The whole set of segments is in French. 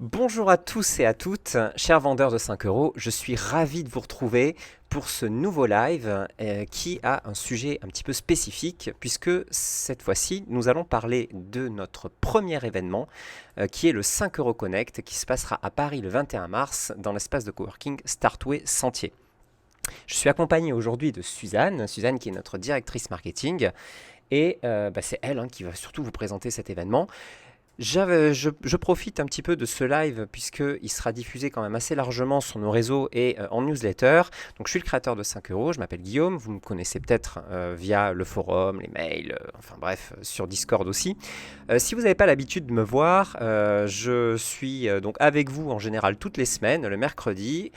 Bonjour à tous et à toutes, chers vendeurs de 5 euros, je suis ravi de vous retrouver pour ce nouveau live qui a un sujet un petit peu spécifique puisque cette fois-ci nous allons parler de notre premier événement qui est le 5 euros Connect qui se passera à Paris le 21 mars dans l'espace de coworking Startway Sentier. Je suis accompagné aujourd'hui de Suzanne qui est notre directrice marketing et c'est elle qui va surtout vous présenter cet événement. Je profite un petit peu de ce live puisqu'il sera diffusé quand même assez largement sur nos réseaux et en newsletter. Donc je suis le créateur de 5 euros, je m'appelle Guillaume, vous me connaissez peut-être via le forum, les mails, enfin bref, sur Discord aussi. Si vous n'avez pas l'habitude de me voir, je suis donc avec vous en général toutes les semaines, le mercredi,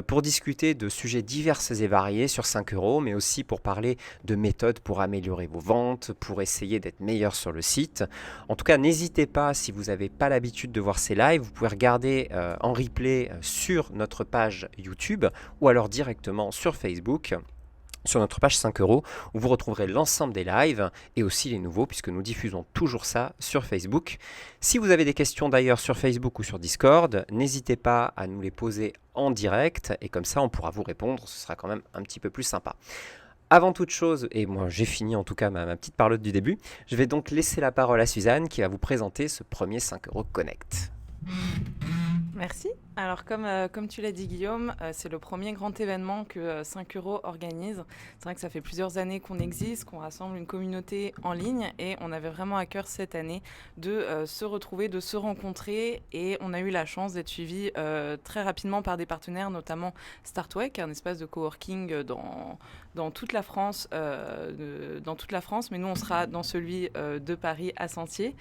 pour discuter de sujets divers et variés sur 5 euros, mais aussi pour parler de méthodes pour améliorer vos ventes, pour essayer d'être meilleur sur le site. En tout cas, n'hésitez pas, si vous n'avez pas l'habitude de voir ces lives, vous pouvez regarder en replay sur notre page YouTube ou alors directement sur Facebook, sur notre page 5 euros, où vous retrouverez l'ensemble des lives et aussi les nouveaux, puisque nous diffusons toujours ça sur Facebook. Si vous avez des questions d'ailleurs sur Facebook ou sur Discord, n'hésitez pas à nous les poser en direct, et comme ça on pourra vous répondre, ce sera quand même un petit peu plus sympa. Avant toute chose, et moi j'ai fini en tout cas ma petite parlotte du début, je vais donc laisser la parole à Suzanne qui va vous présenter ce premier 5 euros Connect. Merci. Alors comme tu l'as dit Guillaume, c'est le premier grand événement que 5 euros organise. C'est vrai que ça fait plusieurs années qu'on existe, qu'on rassemble une communauté en ligne et on avait vraiment à cœur cette année de se retrouver, de se rencontrer et on a eu la chance d'être suivi très rapidement par des partenaires, notamment Startway, qui est un espace de coworking dans toute la France, mais nous on sera dans celui de Paris à Sentier.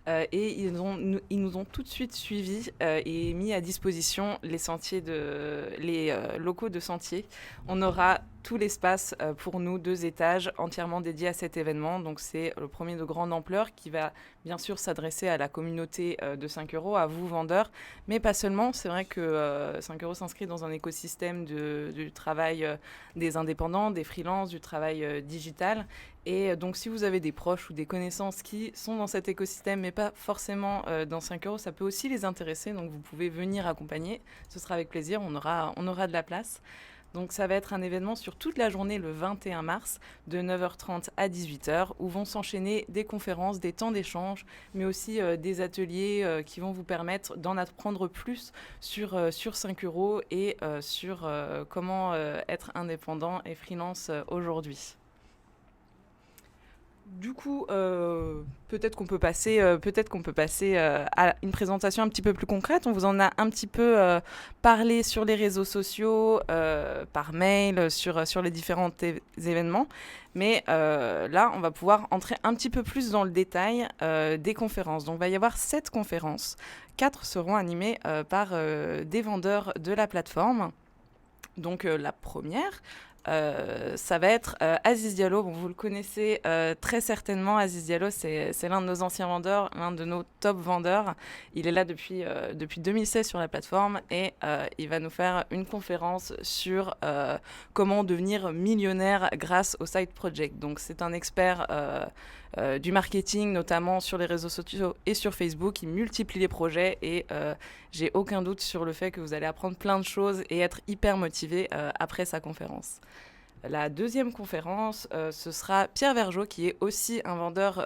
Et ils nous ont tout de suite suivis et mis à disposition les locaux de Sentier. On aura tout l'espace pour nous, 2 étages entièrement dédiés à cet événement. Donc c'est le premier de grande ampleur qui va bien sûr s'adresser à la communauté de 5 euros, à vous vendeurs, mais pas seulement. C'est vrai que 5 euros s'inscrit dans un écosystème du travail des indépendants, des freelances, du travail digital. Et donc, si vous avez des proches ou des connaissances qui sont dans cet écosystème, mais pas forcément dans 5 euros, ça peut aussi les intéresser. Donc, vous pouvez venir accompagner. Ce sera avec plaisir. On aura de la place. Donc, ça va être un événement sur toute la journée le 21 mars, de 9h30 à 18h, où vont s'enchaîner des conférences, des temps d'échange, mais aussi des ateliers qui vont vous permettre d'en apprendre plus sur 5 euros et sur comment être indépendant et freelance aujourd'hui. Du coup, peut-être qu'on peut passer à une présentation un petit peu plus concrète. On vous en a un petit peu parlé sur les réseaux sociaux, par mail, sur les différents événements. Mais là, on va pouvoir entrer un petit peu plus dans le détail des conférences. Donc, il va y avoir 7 conférences. 4 seront animées par des vendeurs de la plateforme. Donc, la première... ça va être Aziz Diallo. Bon, vous le connaissez très certainement. Aziz Diallo, c'est l'un de nos anciens vendeurs, l'un de nos top vendeurs. Il est là depuis 2016 sur la plateforme et il va nous faire une conférence sur comment devenir millionnaire grâce au Side Project. Donc, c'est un expert du marketing, notamment sur les réseaux sociaux et sur Facebook. Il multiplie les projets et j'ai aucun doute sur le fait que vous allez apprendre plein de choses et être hyper motivé après sa conférence. La deuxième conférence, ce sera Pierre Vergeot, qui est aussi un vendeur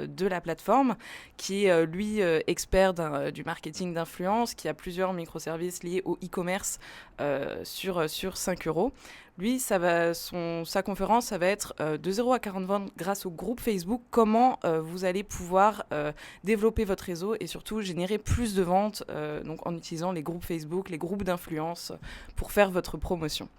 de la plateforme, qui est lui expert du marketing d'influence, qui a plusieurs microservices liés au e-commerce sur 5 euros. Lui, sa conférence, ça va être de 0 à 40 ventes grâce au groupe Facebook. Comment vous allez pouvoir développer votre réseau et surtout générer plus de ventes donc en utilisant les groupes Facebook, les groupes d'influence pour faire votre promotion.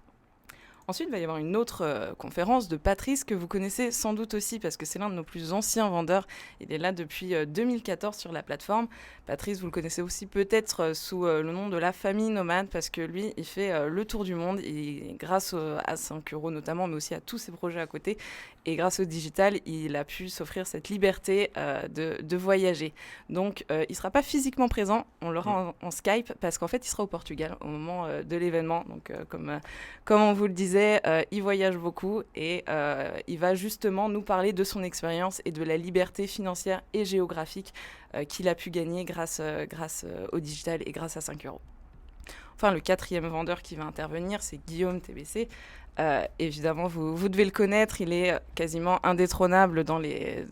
Ensuite, il va y avoir une autre conférence de Patrice que vous connaissez sans doute aussi parce que c'est l'un de nos plus anciens vendeurs. Il est là depuis 2014 sur la plateforme. Patrice, vous le connaissez aussi peut-être sous le nom de la famille nomade parce que lui, il fait le tour du monde et grâce à 5 euros notamment, mais aussi à tous ses projets à côté. Et grâce au digital, il a pu s'offrir cette liberté de voyager. Donc, il ne sera pas physiquement présent, on l'aura en Skype parce qu'en fait, il sera au Portugal au moment de l'événement. Donc, comme on vous le disait, disais, il voyage beaucoup et il va justement nous parler de son expérience et de la liberté financière et géographique qu'il a pu gagner grâce au digital et grâce à 5 €. Enfin, le quatrième vendeur qui va intervenir, c'est Guillaume TBC. Évidemment, vous devez le connaître, il est quasiment indétrônable dans les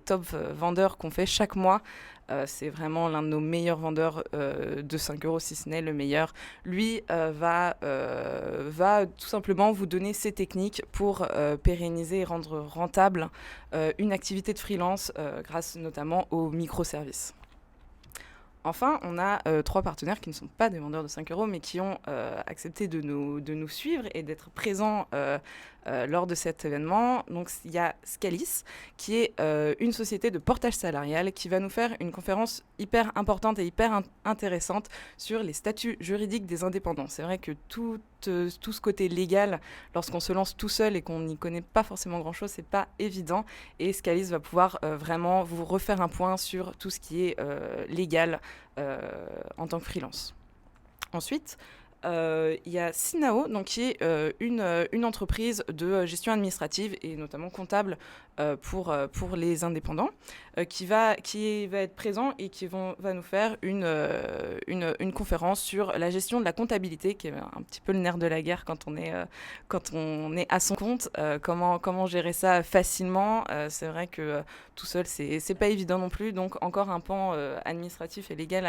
top vendeurs qu'on fait chaque mois. C'est vraiment l'un de nos meilleurs vendeurs de 5 €, si ce n'est le meilleur. Lui va tout simplement vous donner ses techniques pour pérenniser et rendre rentable une activité de freelance grâce notamment aux microservices. Enfin, on a 3 partenaires qui ne sont pas des vendeurs de 5 €, mais qui ont accepté de nous suivre et d'être présents lors de cet événement. Donc, il y a Scalis, qui est une société de portage salarial qui va nous faire une conférence hyper importante et hyper intéressante sur les statuts juridiques des indépendants. C'est vrai que tout ce côté légal, lorsqu'on se lance tout seul et qu'on n'y connaît pas forcément grand-chose, c'est pas évident. Et Scalis va pouvoir vraiment vous refaire un point sur tout ce qui est légal en tant que freelance. Ensuite, il y a Sinao, donc, qui est une entreprise de gestion administrative et notamment comptable pour les indépendants, qui va être présent et qui va nous faire une conférence sur la gestion de la comptabilité, qui est un petit peu le nerf de la guerre quand on est à son compte. Comment gérer ça facilement. C'est vrai que tout seul, c'est pas évident non plus. Donc, encore un pan administratif et légal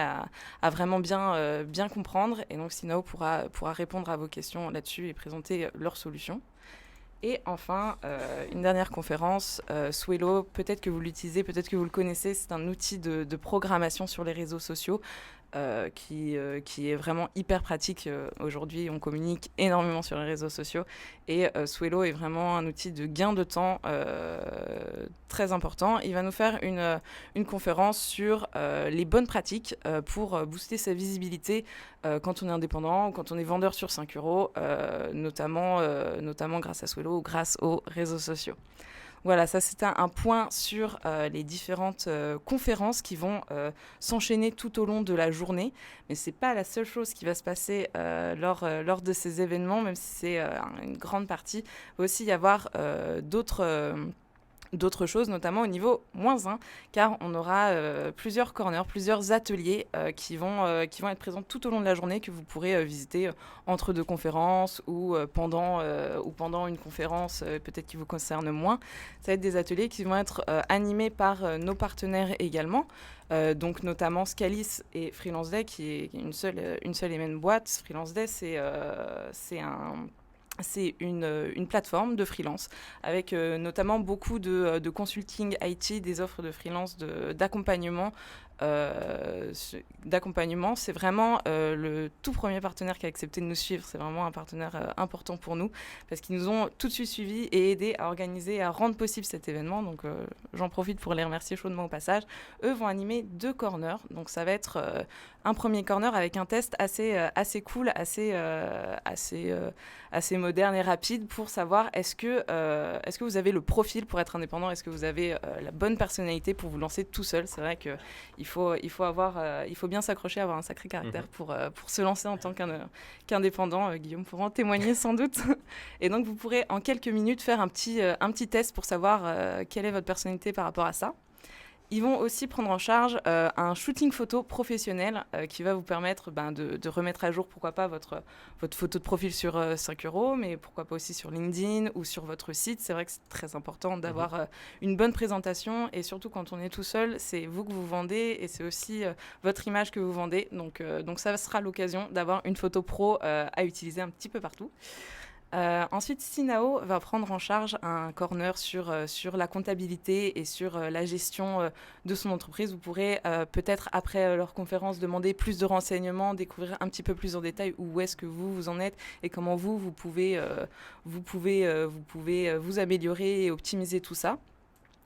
à vraiment bien comprendre. Et donc, Sinao pourra répondre à vos questions là-dessus et présenter leurs solutions. Et enfin, une dernière conférence, Swelo, peut-être que vous l'utilisez, peut-être que vous le connaissez, c'est un outil de programmation sur les réseaux sociaux qui est vraiment hyper pratique. Aujourd'hui, on communique énormément sur les réseaux sociaux et Swelo est vraiment un outil de gain de temps très important. Il va nous faire une conférence sur les bonnes pratiques pour booster sa visibilité quand on est indépendant ou quand on est vendeur sur 5 €, notamment grâce à Swelo ou grâce aux réseaux sociaux. Voilà, ça c'était un point sur les différentes conférences qui vont s'enchaîner tout au long de la journée. Mais ce n'est pas la seule chose qui va se passer lors de ces événements, même si c'est une grande partie. Il va aussi y avoir d'autres choses, notamment au niveau -1, car on aura plusieurs corners, plusieurs ateliers qui vont être présents tout au long de la journée, que vous pourrez visiter entre deux conférences ou pendant une conférence peut-être qui vous concerne moins. Ça va être des ateliers qui vont être animés par nos partenaires également, donc notamment Scalis et Freelance Day, qui est une seule et même boîte. Freelance Day, c'est une plateforme de freelance avec notamment beaucoup de consulting IT, des offres de freelance, d'accompagnement. C'est vraiment le tout premier partenaire qui a accepté de nous suivre. C'est vraiment un partenaire important pour nous parce qu'ils nous ont tout de suite suivis et aidés à organiser et à rendre possible cet événement. Donc j'en profite pour les remercier chaudement au passage. Eux vont animer 2 corners. Donc ça va être un premier corner avec un test assez cool, assez moderne et rapide pour savoir est-ce que vous avez le profil pour être indépendant, est-ce que vous avez la bonne personnalité pour vous lancer tout seul. C'est vrai qu'il faut bien s'accrocher, avoir un sacré caractère pour se lancer en tant qu'indépendant. Guillaume pourra en témoigner sans doute. Et donc vous pourrez en quelques minutes faire un petit test pour savoir quelle est votre personnalité par rapport à ça. Ils vont aussi prendre en charge un shooting photo professionnel qui va vous permettre de remettre à jour, pourquoi pas, votre photo de profil sur 5 €, mais pourquoi pas aussi sur LinkedIn ou sur votre site. C'est vrai que c'est très important d'avoir une bonne présentation et surtout quand on est tout seul, c'est vous que vous vendez et c'est aussi votre image que vous vendez. Donc ça sera l'occasion d'avoir une photo pro à utiliser un petit peu partout. Ensuite, Sinao va prendre en charge un corner sur la comptabilité et sur la gestion de son entreprise. Vous pourrez peut-être, après leur conférence, demander plus de renseignements, découvrir un petit peu plus en détail où est-ce que vous en êtes et comment vous pouvez vous améliorer et optimiser tout ça.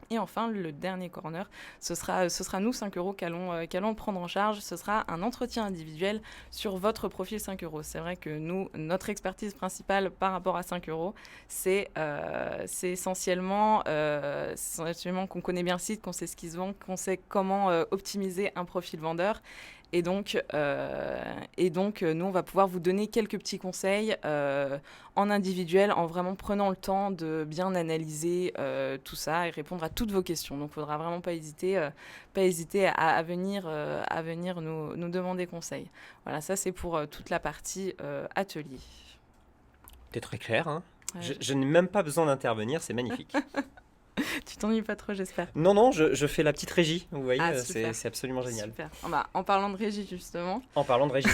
Et enfin, le dernier corner, ce sera nous, 5 € qu'allons prendre en charge. Ce sera un entretien individuel sur votre profil 5 €. C'est vrai que nous, notre expertise principale par rapport à 5 €, c'est essentiellement qu'on connaît bien le site, qu'on sait ce qu'ils vendent, qu'on sait comment optimiser un profil vendeur. Et donc, nous, on va pouvoir vous donner quelques petits conseils en individuel, en vraiment prenant le temps de bien analyser tout ça et répondre à toutes vos questions. Donc, il ne faudra vraiment pas hésiter à venir nous demander conseil. Voilà, ça, c'est pour toute la partie atelier. C'est très clair, hein. Ouais, Je n'ai même pas besoin d'intervenir, c'est magnifique. Tu t'ennuies pas trop, j'espère. Non, je fais la petite régie, vous voyez, Super. c'est absolument génial. Super. En parlant de régie, justement, En parlant de régie.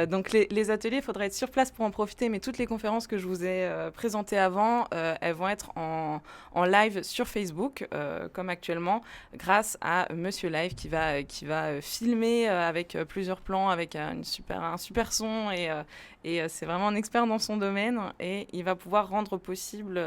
donc les ateliers, il faudra être sur place pour en profiter, mais toutes les conférences que je vous ai présentées avant, elles vont être en live sur Facebook, comme actuellement, grâce à Monsieur Live qui va filmer avec plusieurs plans, avec un super son, et c'est vraiment un expert dans son domaine, et il va pouvoir rendre possible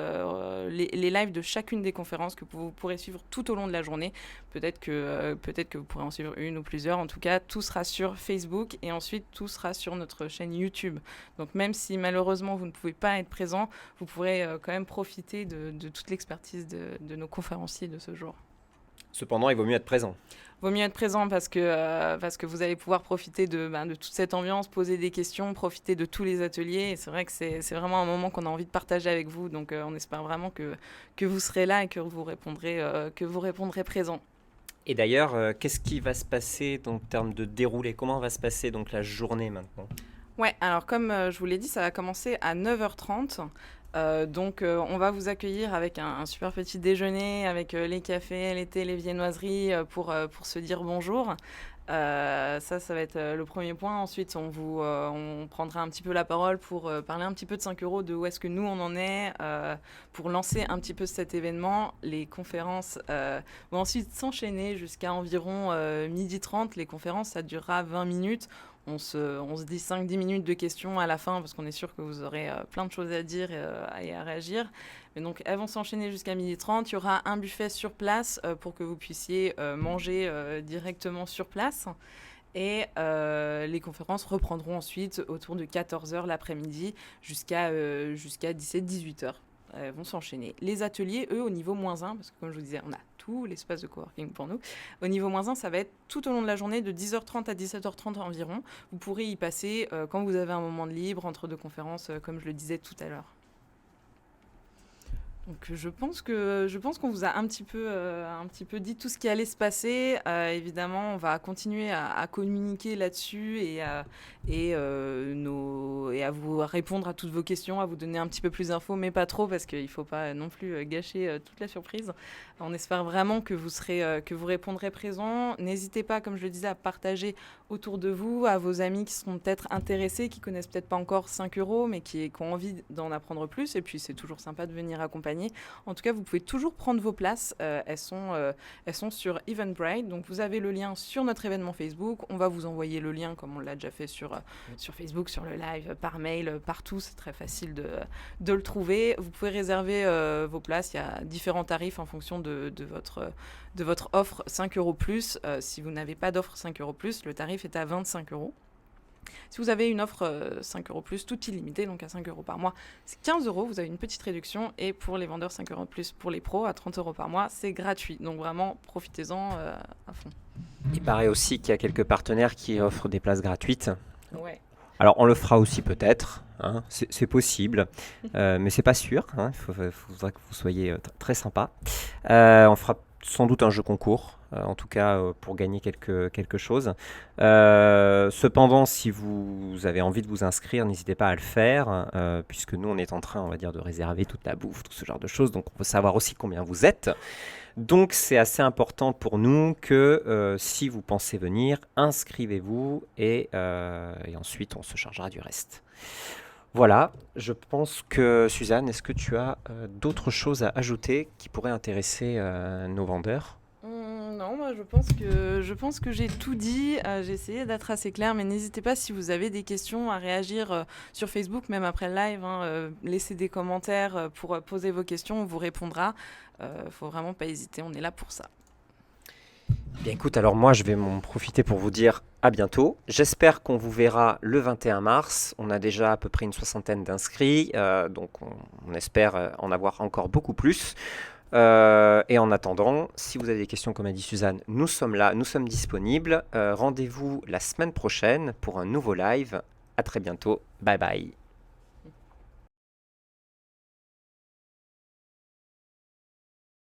les lives de chacune des conférences que vous pourrez suivre tout au long de la journée. Peut-être que vous pourrez en suivre une ou plusieurs. En tout cas, tout sera sur Facebook et ensuite tout sera sur notre chaîne YouTube. Donc même si malheureusement vous ne pouvez pas être présent, vous pourrez quand même profiter de toute l'expertise de nos conférenciers de ce jour. Cependant, il vaut mieux être présent. Vaut mieux être présent parce que vous allez pouvoir profiter de toute cette ambiance, poser des questions, profiter de tous les ateliers. Et c'est vrai que c'est vraiment un moment qu'on a envie de partager avec vous. Donc on espère vraiment que vous serez là et que vous répondrez présent. Et d'ailleurs, qu'est-ce qui va se passer en termes de déroulé? Comment va se passer donc la journée maintenant? Ouais, alors comme je vous l'ai dit, ça va commencer à 9h30. Donc on va vous accueillir avec un super petit déjeuner, avec les cafés, les thés, les viennoiseries pour se dire bonjour. Ça va être le premier point. Ensuite, on prendra un petit peu la parole pour parler un petit peu de 5 euros, de où est-ce que nous on en est, pour lancer un petit peu cet événement. Les conférences vont ensuite s'enchaîner jusqu'à environ 12h30. Les conférences, ça durera 20 minutes. On se dit 5-10 minutes de questions à la fin parce qu'on est sûr que vous aurez plein de choses à dire et à réagir. Mais donc, elles vont s'enchaîner jusqu'à 12h30. Il y aura un buffet sur place pour que vous puissiez manger directement sur place. Et les conférences reprendront ensuite autour de 14h l'après-midi jusqu'à 17-18h. Elles vont s'enchaîner. Les ateliers, eux, au niveau -1, parce que comme je vous disais, on a tout l'espace de coworking pour nous. Au niveau -1, ça va être tout au long de la journée, de 10h30 à 17h30 environ. Vous pourrez y passer quand vous avez un moment de libre entre deux conférences, comme je le disais tout à l'heure. Donc je pense qu'on vous a un petit peu dit tout ce qui allait se passer. Évidemment, on va continuer à communiquer là-dessus et à vous répondre à toutes vos questions, à vous donner un petit peu plus d'infos, mais pas trop parce qu'il ne faut pas non plus gâcher toute la surprise. On espère vraiment que vous répondrez présent. N'hésitez pas, comme je le disais, à partager autour de vous, à vos amis qui seront peut-être intéressés, qui connaissent peut-être pas encore 5 euros, mais qui ont envie d'en apprendre plus. Et puis c'est toujours sympa de venir accompagner. En tout cas, vous pouvez toujours prendre vos places. Elles sont sur Eventbrite. Donc, vous avez le lien sur notre événement Facebook. On va vous envoyer le lien, comme on l'a déjà fait sur Facebook, sur le live, par mail, partout. C'est très facile de le trouver. Vous pouvez réserver vos places. Il y a différents tarifs en fonction de votre offre 5 euros plus. Si vous n'avez pas d'offre 5 euros plus, le tarif est à 25 euros. Si vous avez une offre 5 euros plus, toute illimitée, donc à 5 euros par mois, c'est 15 euros, vous avez une petite réduction. Et pour les vendeurs 5 euros plus, pour les pros, à 30 euros par mois, c'est gratuit. Donc vraiment, profitez-en à fond. Il paraît aussi qu'il y a quelques partenaires qui offrent des places gratuites. Ouais. Alors on le fera aussi peut-être, hein, c'est possible, mais c'est pas sûr. Hein, faudra que vous soyez très sympa. On fera sans doute un jeu concours, en tout cas pour gagner quelque chose. Cependant, si vous avez envie de vous inscrire, n'hésitez pas à le faire, puisque nous on est en train, on va dire, de réserver toute la bouffe, tout ce genre de choses, donc on peut savoir aussi combien vous êtes. Donc c'est assez important pour nous que si vous pensez venir, inscrivez-vous et ensuite on se chargera du reste. Voilà, je pense que Suzanne, est-ce que tu as d'autres choses à ajouter qui pourraient intéresser nos vendeurs ? Non, moi je pense que j'ai tout dit. J'ai essayé d'être assez claire, mais n'hésitez pas si vous avez des questions à réagir sur Facebook, même après le live. Laissez des commentaires pour poser vos questions, on vous répondra. Faut vraiment pas hésiter, on est là pour ça. Bien écoute, alors moi je vais m'en profiter pour vous dire à bientôt. J'espère qu'on vous verra le 21 mars. On a déjà à peu près une 60aine d'inscrits, donc on espère en avoir encore beaucoup plus. Et en attendant, si vous avez des questions, comme a dit Suzanne, nous sommes là, nous sommes disponibles. Rendez-vous la semaine prochaine pour un nouveau live. À très bientôt. Bye bye.